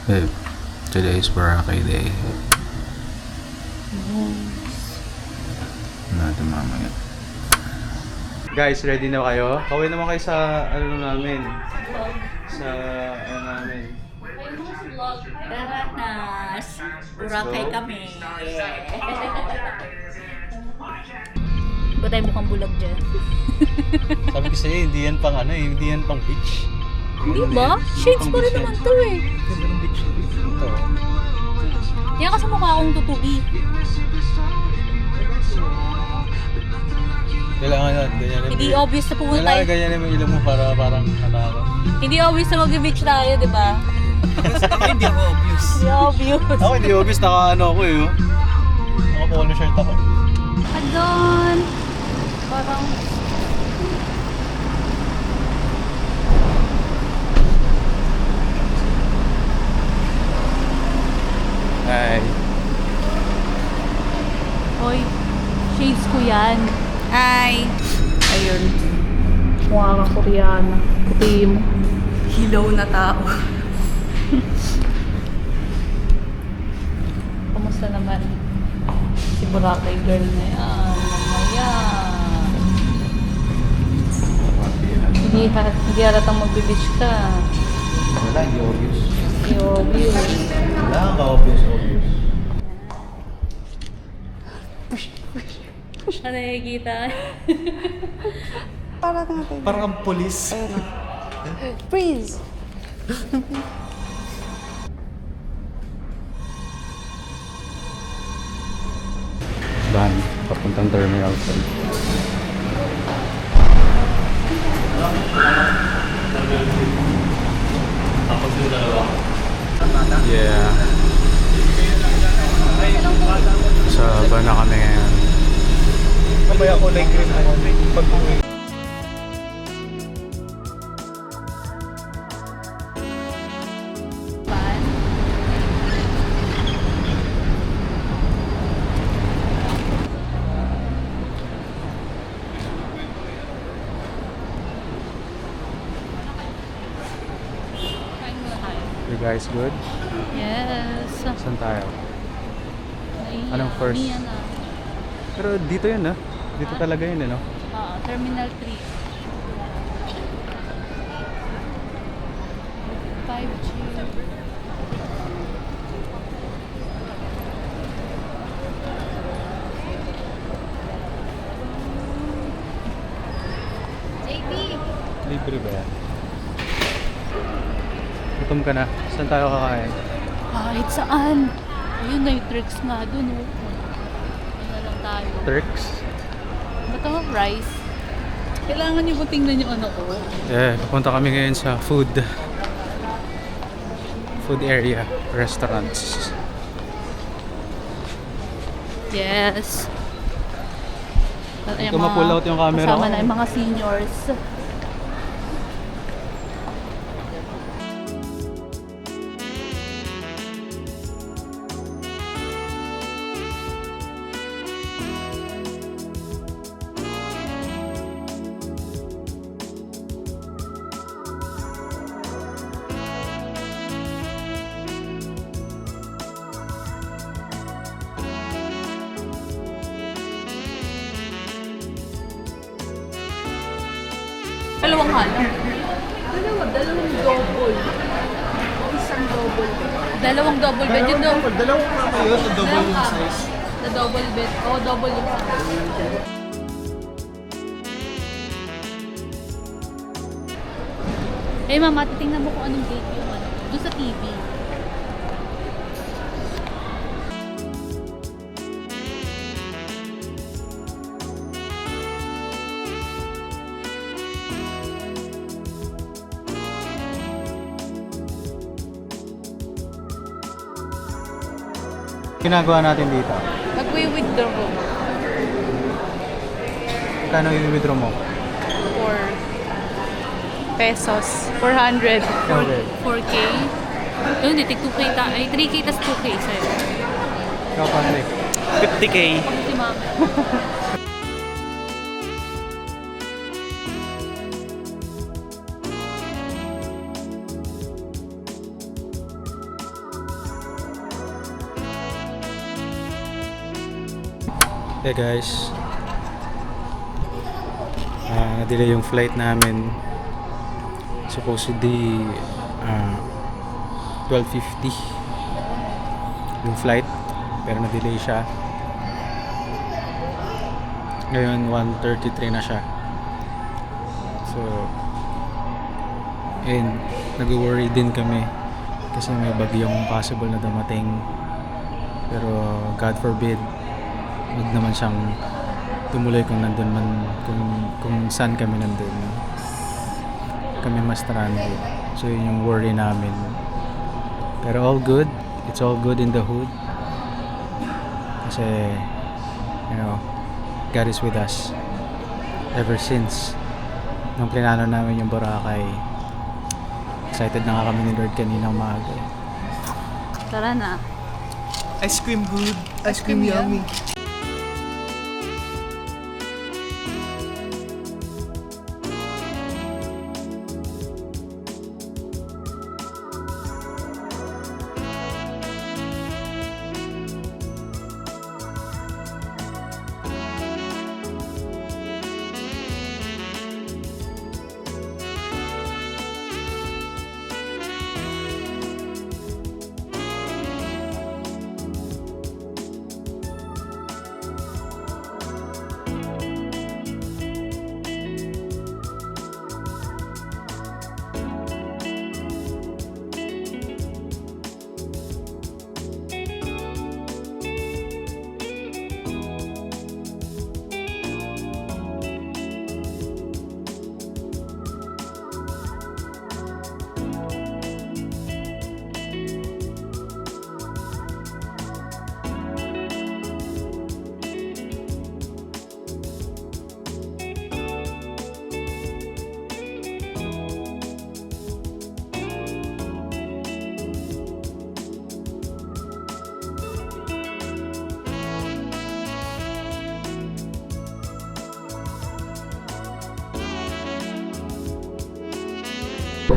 Hey, today is Boracay Day. Natin mamaya. Guys, ready na kayo? Kawin naman kayo sa ano namin. Sa ano namin. Tara nas, Boracay kami. Ba't tayo mukhang bulag dyan? Sabi ko sa'yo, hindi yan pang ano eh, hindi yan pang beach. Hindi ba? Shades pa rin naman to eh. Ganda ng beach dito. Yan kasi mukha akong tutubi. Kailangan na, ganyan yung Hindi obvious na pumunta kailangan tayo. ganyan yung ilong mo para parang nataka. Hindi obvious na mag-beach tayo, di ba? Hindi ako obvious. Hindi obvious. Ako hindi obvious, naka ano ako eh. Naka polo shirt ako. Adon! Parang... Hi. Hoy, shades ko yan. Hi! Ayun. Mukha kang Koreana. Puti mo. Hilaw na tao. Kamusta naman si Boracay girl na yan? Mamaya. Hindi halatang magbe-beach ka. Wala, hindi obvious. Hindi obvious. Wala ka obvious. Ano nakikita? Parang ang polis. Freeze! Van, papuntang terminal 3. Yeah. Sa van na kami ngayon. Mamaya ko like green ako pag-uwi. You guys good? Yes. Saan tayo? Anong first? Yan ah. Pero dito yun ah. Dito talaga yun ano? Oo, Terminal 3. 5G. JP! Libre ba yan? Gutom ka na. Saan tayo kakain? Kahit saan. Ayun na yung tricks nga dun. Oh. Ayun na lang tayo. Turks? Ba't ang rice? Kailangan niyo ba tingnan yung ano ko? Eh, papunta kami ngayon sa food area, restaurants. Yes. At Ito ma-pull out yung camera kasama ko. na yung mga seniors. Dalawang halong. Dalawang double. Isang double bed. Dalawang double bed. Yung double. Dalawang kama yun, sa double yung size. The double bed. Oh, double yung size. Eh, mama, titingnan mo kung anong gate yung ano. Doon sa TV. Ginagawa natin dito. Magwi-withdraw ko. Kano i-withdraw mo? 4 pesos. 400. Okay. 4K. Yun, di 2K ta. Ay, 3K tas 2K sa'yo. Ikaw, Patrick. 50k. Pag si mama. Hey guys, na-delay yung flight namin. Supposedly 12:50 yung flight, pero na-delay siya. Ngayon 1:33 na siya. So and nag-worry din kami kasi may bagyong possible na dumating, pero God forbid wag naman siyang tumuloy kung nandun man, kung saan kami nandun kami mas stranded. So yun yung worry namin, pero all good, it's all good in the hood kasi you know God is with us ever since nung plinano namin yung Boracay. Excited na nga kami ni Lord kaninang maaga. Tara na. Ice cream good. Ice cream yummy.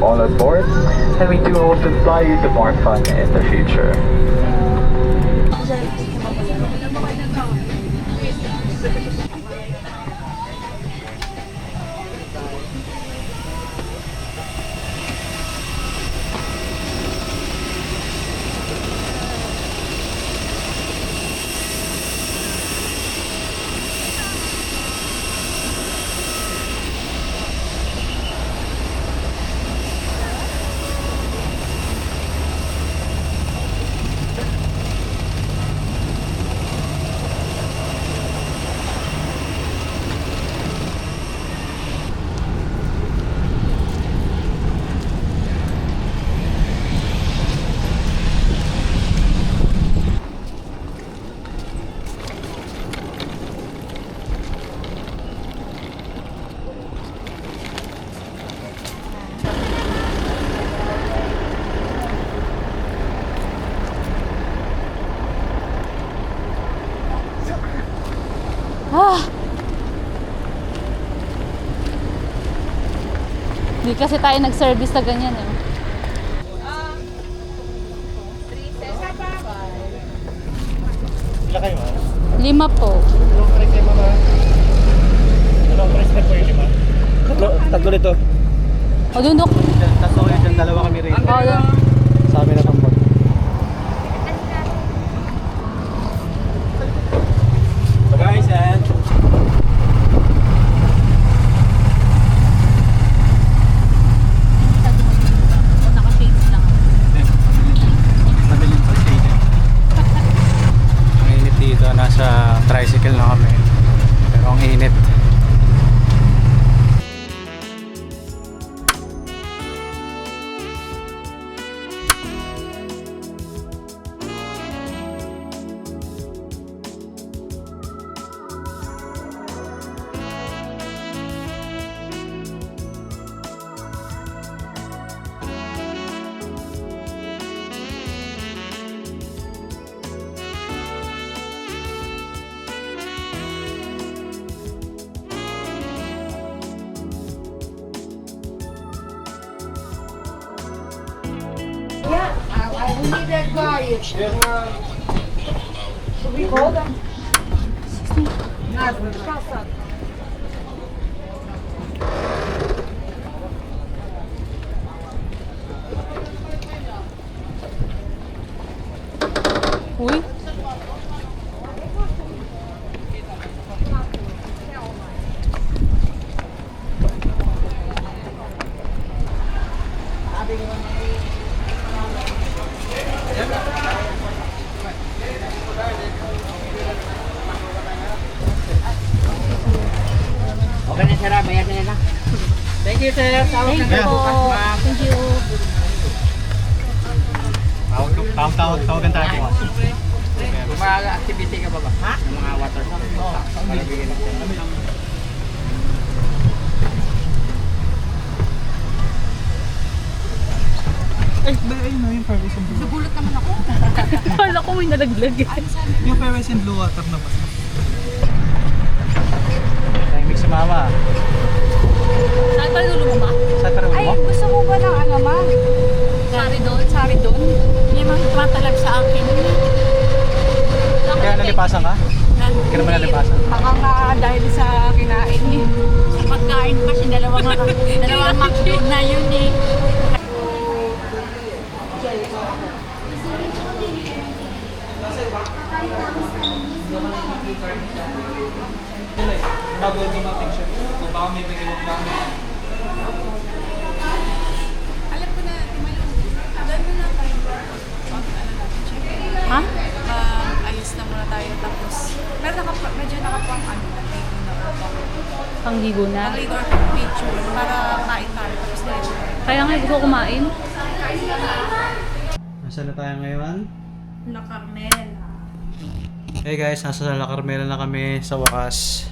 All aboard, and we do hope to fly you to more fun in the future. Hindi kasi tayo nag-service na ganyan eh. Ilan kayo, ma? 5 po. Dalawang price kayo, mama. Dalawang price na po yung 5. Tatlo nito. O doon, Dok. Tatlo kayo dyan, dalawa kami rin. O doon. Sa amin na pambag. So guys, and Naka-shades lang. Madaling pa shade. Ang init dito, nasa tricycle na kami. Pero ang init. I need that guy. Should we call them? Uy. Okay na sir, bayad na lang. Thank you sir. Tawag Thank na you po. bukas ma'am. Thank you. Tawagan tayo. Kung mga activity ka ba ba? Ha? Ng mga water sports. Oo. Para bigyan natin. Ay, ayun na yung Paris and Blue. Nagulat naman ako. Kala ko may nalaglag eh. Yung Paris and Blue water na ba? Tahimik si mama. Saan pa lulumaba? Sa taro Ay, mo? gusto mo ba ng ano, ma? Sari doon? Sari doon? Hindi man matalag sa akin. Kaya nalipasan ka? Hindi ka naman nalipasan. Baka nga dahil sa kinain eh. Sa pagkain kasi dalawang McDo na yun eh. Bago dumating siya. Kung baka may bigyan kami. Alam ko na, tumalong. Doon mo na tayo. Ha? Ayos na muna tayo tapos. Pero medyo nakapang ano, ligo na ako. Panggigo na. Pag-ligo or picture para kain tayo. Tapos diretso. Kaya nga gusto ko kumain. Nasaan na tayo ngayon? La Carmela. Hey guys, nasa La Carmela na kami sa wakas.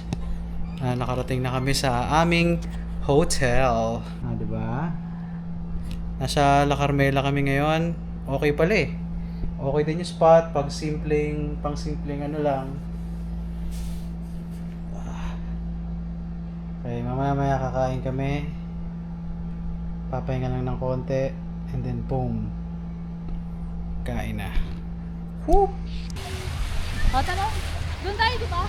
Nakarating na kami sa aming hotel. Diba? Nasa La Carmela kami ngayon. Okay pala eh. Okay din yung spot. Pang simpleng ano lang. Okay, mamaya kakain kami. Papahinga lang ng konti. And then boom. Kain na. Woo! O, tanong. Doon tayo, di ba?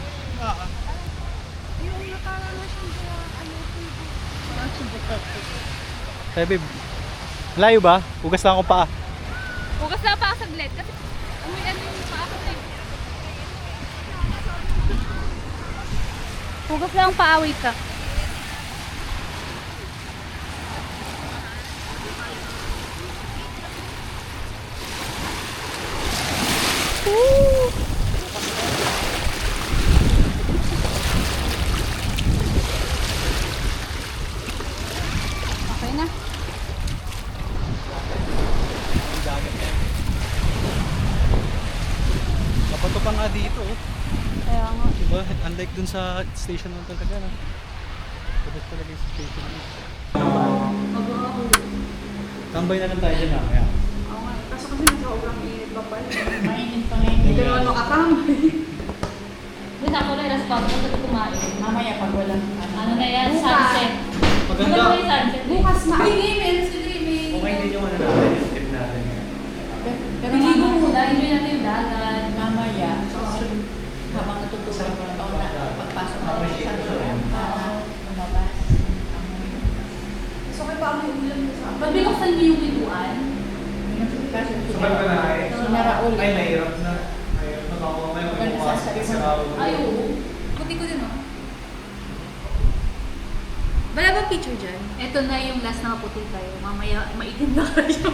Yung nakarana siyang Hey babe, layo ba? Hugas lang ako pa. Hugas na pa saglit. Kasi umuyan yung paa ko eh. Hugas lang paaway ka. Okay na. Kapato pa nga dito. Oh. Kaya nga. Diba? Unlike dun sa station mo talaga na. Kapag talaga yung station mo. Tambay na lang tayo dyan mamaya. Kaso kasi nasa sobrang init pa pala. Mainit pa ngayon. Hindi ka naman makatambay. Hindi na ako na response ko kumain. Mamaya pag walang Ano na yan? Sunset. Maganda. Maganda yung sunset. bukas na. Ay, meron sila Okay din yung ano natin, yung tip natin. Pero Niligo muna. Enjoy natin yung dagat. mamaya, habang natutulog ko na pagpasok na lumabas. So, kayo pa ang ulam mo sa Pag binuksan niyo yung biduan, Sinara ulit. Ay, mahirap na. Mahirap na baka may magbukas. ay oo. Puti ko din, oh. Wala ba picture dyan? Ito na yung last na maputi tayo. Mamaya maitim na kayo.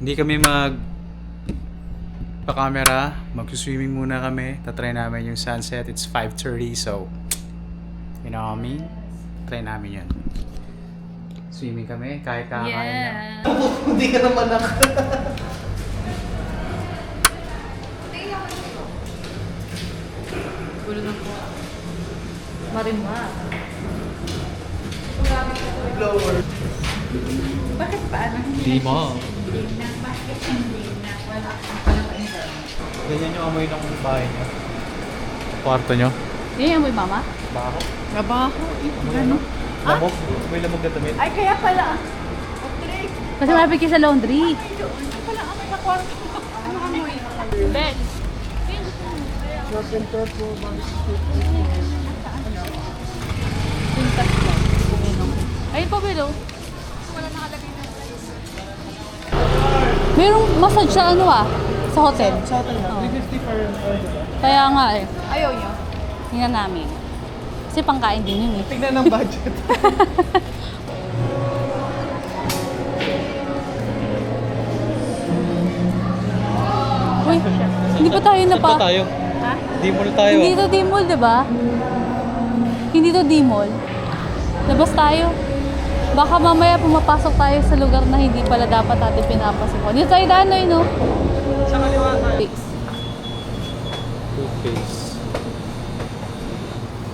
Hindi kami pa-camera. Mag-swimming muna kami. Tatry namin yung sunset. It's 5:30, so you know what I mean? Try namin yun. Swimming kami. Kahit kakain na. Yeah. Hindi ka naman Gulo ng marimba. Bakit paano? Di mo. Ganyan yung amoy ng bahay niya. Kwarto nyo? Yun yung amoy mama? Baho. Trabaho. Ano? Lamog. May lamog na damit. Ay, kaya pala. Kasi malapit kayo sa laundry. Wala amoy na kwarto. Ano amoy? Ben. Ayun pa, Bilo. Merong massage sa ano sa hotel. Sa hotel na. 350 per order. Kaya nga eh. Ayaw niyo. Tingnan namin. Kasi pangkain din yun eh. Tignan ng budget. Uy, hindi pa tayo na pa. tayo? Ha? Di mo tayo. Hindi to D-Mall, di ba? Hindi to D-Mall. Labas tayo. Baka mamaya pumapasok tayo sa lugar na hindi pala dapat natin pinapasok. Dito tayo daan, no? Sa kaliwa tayo. Toothpaste.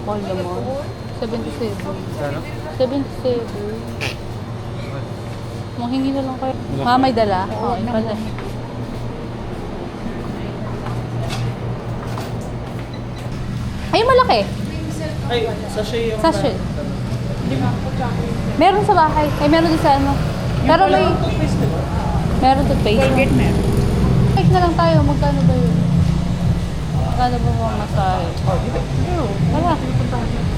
All the more. 77. Ano? 77. Manghingi na lang kayo. May dala? Oo, yun pala. Ay, malaki. Ay, sachet yung... Sachet. Meron sa bahay. Ay, meron din sa ano. Pero may... toothpaste, di ba? Meron toothpaste. Colgate meron. Take na lang tayo. Magkano ba yun? Magkano ba mga masahe? Tara.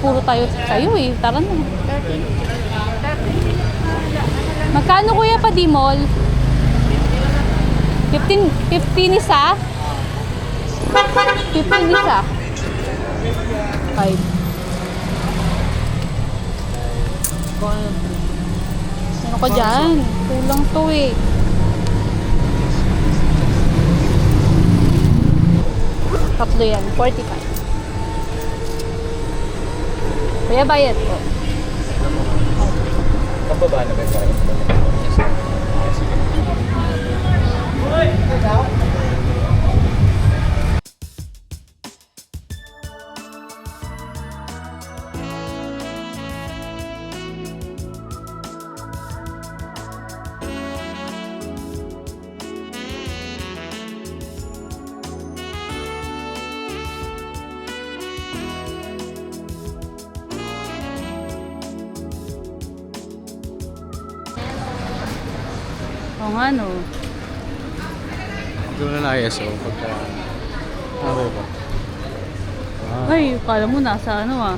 Puro tayo sa'yo eh. Tara na. 30. Magkano kuya pa di mall? 15 isa? 15 isa? 5. Ano ka dyan? Kulang to eh. Tatlo yan. 45. Kaya bayad po. Pababa na ba yung parang? Oo nga no. Hindi mo na na-ISO pagka... Okay ba? Ay, kala mo nasa ano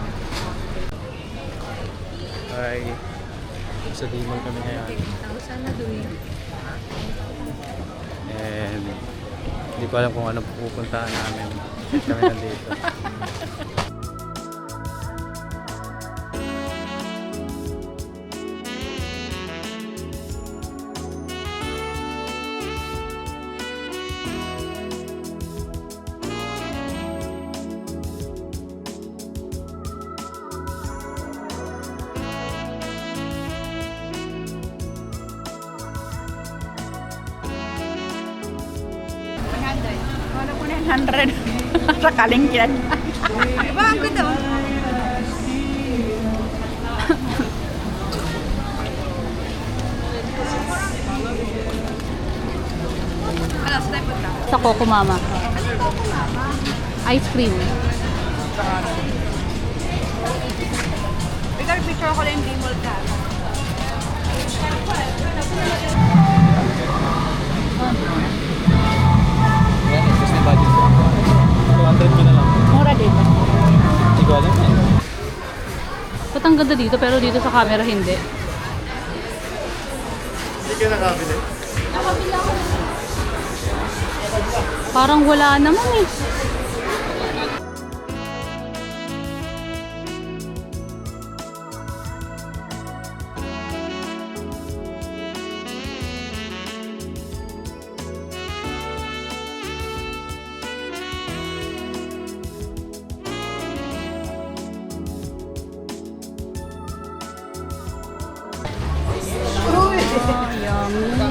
Ay, sa Dimol kami ngayon. Sana doon. And hindi ko alam kung ano pupuntahan namin. Kami nandito. Wala ko na 100. Sa kalingkiran. Diba ang ganda mo? Ano, sa tayo punta? Sa Coco Mama. Ice cream. Ikaw, picture ko lang yung D-Mall ka. Yan, just na budget ko. 200 ko na lang. Mura dito. Hindi ko alam eh. Ba't ang ganda dito pero dito sa camera hindi? Hindi ka nakabili. Parang wala naman eh. Yummy.